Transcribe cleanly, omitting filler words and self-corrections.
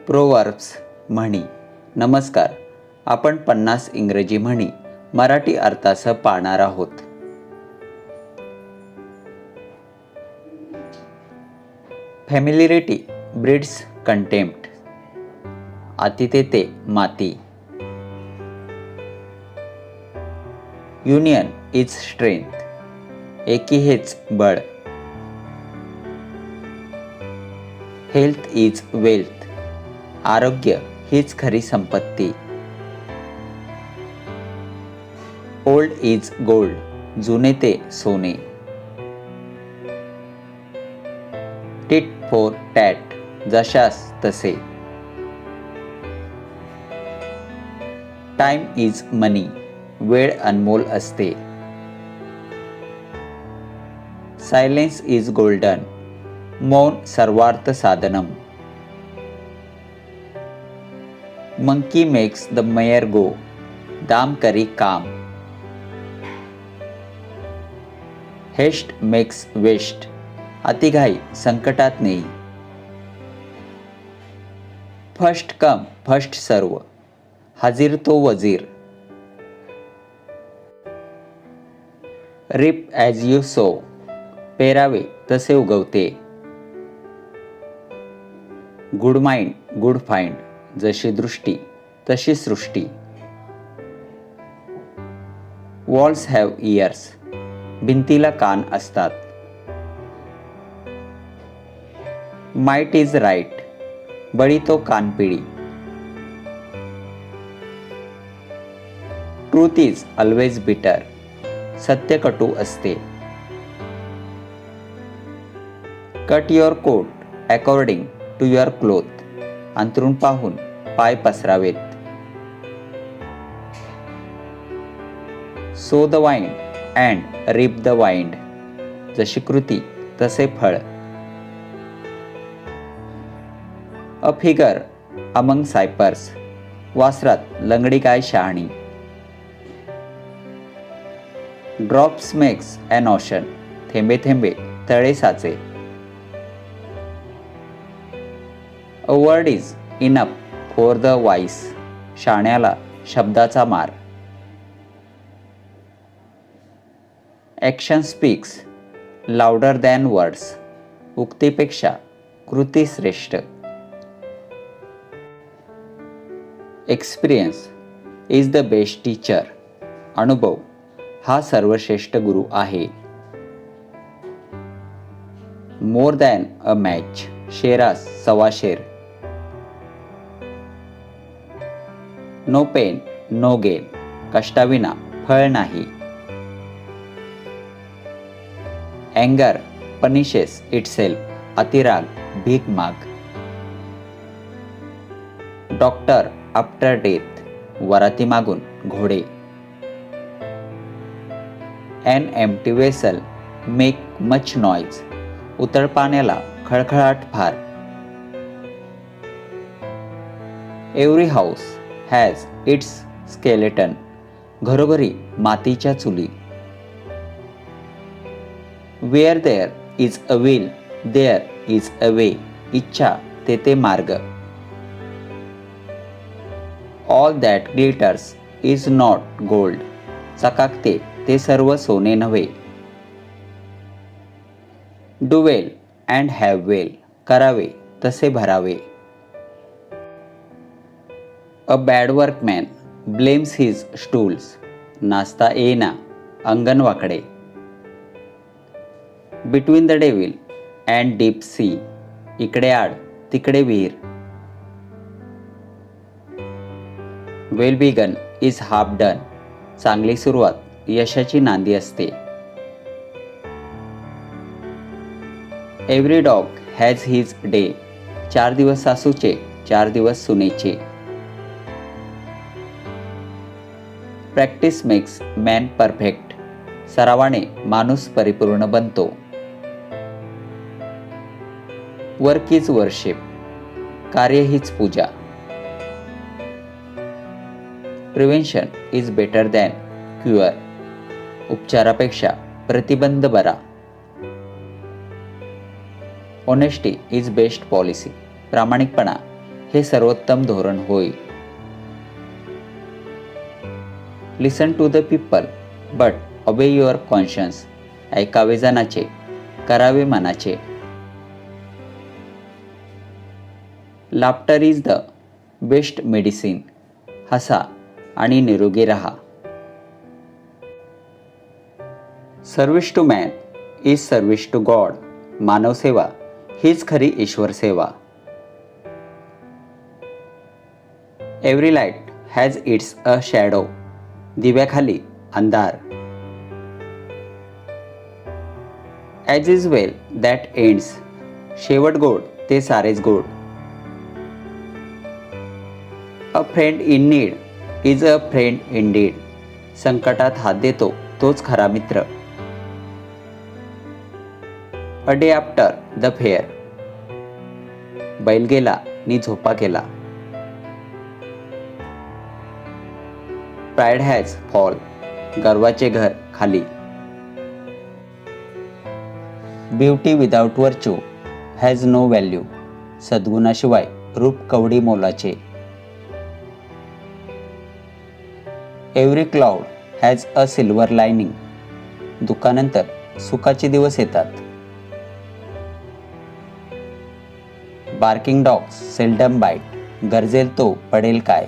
Proverbs म्हणी. नमस्कार, आपण 50 इंग्रजी म्हणी मराठी अर्थासह पाहणार आहोत. फॅमिलिरिटी ब्रीड्स कंटेम्प्ट. आतिथ्यते माती. Union is strength. एकी हेच बळ. Health is wealth. आरोग्य हीच खरी संपत्ती. Old is gold. जुने ते सोने. Tit for tat. जशास तसे. Time is money. वेळ अनमोल असते. Silence is golden. मौन सर्वार्थ साधनम. Money makes the mare go. दाम करी काम. Haste makes waste. अतिघाई संकटात नेई. First come first serve. हजीर तो वजीर. Reap as you sow. पेरावे तसे उगवते. Good mind good find. जशी दृष्टी तशी सृष्टी. Walls have years. भिंतीला कान असतात. Might is right. बळी तो कानपिडी. ट्रूथ इज ऑलवेज बिटर. सत्य कटू असते. Cut your coat according to your cloth. अंथरूण पाहून पाय पसरावेत. Sow the wind and reap the wind. जशी कृती तसे फळ. A figure among सायपर्स. वासरात लंगडी काय शहाणी. Drops makes an ocean. थेंबे थेंबे तळे साचे. A word is enough for the wise. शाण्याला शब्दाचा मार. Action speaks louder than words. उक्तीपेक्षा कृती श्रेष्ठ. Experience is the best teacher. अनुभव हा सर्वश्रेष्ठ गुरु आहे. More than a match. शेरास सवा शेर. No pain no gain. कष्टाविना फळ नाही. अँगर पनिशेस इटसेल्फ. अतिराग भीक माग. Doctor after death. वराती मागून घोडे. An empty vessel make much noise. उतळ पाण्याला खळखळाट फार. Every house has its skeleton. घरोघरी मातीच्या चुली. Where there is a will there is a way. इच्छा तेथे मार्ग. All that glitters is not gold. चकाकते ते सर्व सोने नव्हे. Do well and have well. करावे तसे भरावे. A bad workman blames his stools. नाचता येईना अंगण वाकडे. Between the devil and deep sea. इकडे आड तिकडे विहीर. Well begun is half done. चांगली सुरुवात यशाची नांदी असते. Every dog has his day. 4 दिवस सासूचे 4 दिवस सुनेचे. Practice makes man perfect. सरावाने माणूस परिपूर्ण बनतो. Work is worship. कार्य हीच पूजा. Prevention is better than cure. उपचारापेक्षा प्रतिबंध बरा. Honesty is best policy. प्रामाणिकपणा हे सर्वोत्तम धोरण होय. Listen to the people but obey your conscience. ऐकावे जनाचे, करावे मनाचे. Laughter is the best medicine. हसा आणि निरोगी राहा. Service to man is service to God. मानवसेवा हीच खरी ईश्वर सेवा. Every light has its a shadow. दिव्याखाली अंधार. As is well that ends. शेवट गोड ते सारेच गोड. A friend in need is a friend in deed. संकटात हात देतो तोच खरा मित्र. A day after the fair. बैल गेला नि झोपा केला. Pride has fall. गर्वाचे घर खाली. Beauty without virtue has no value. सद्गुणाशिवाय रूप कवडी मोलाचे. Every cloud has a silver lining. दुःखानंतर सुखाचे दिवस येतात. Barking dogs seldom bite. गरजेल तो पडेल काय.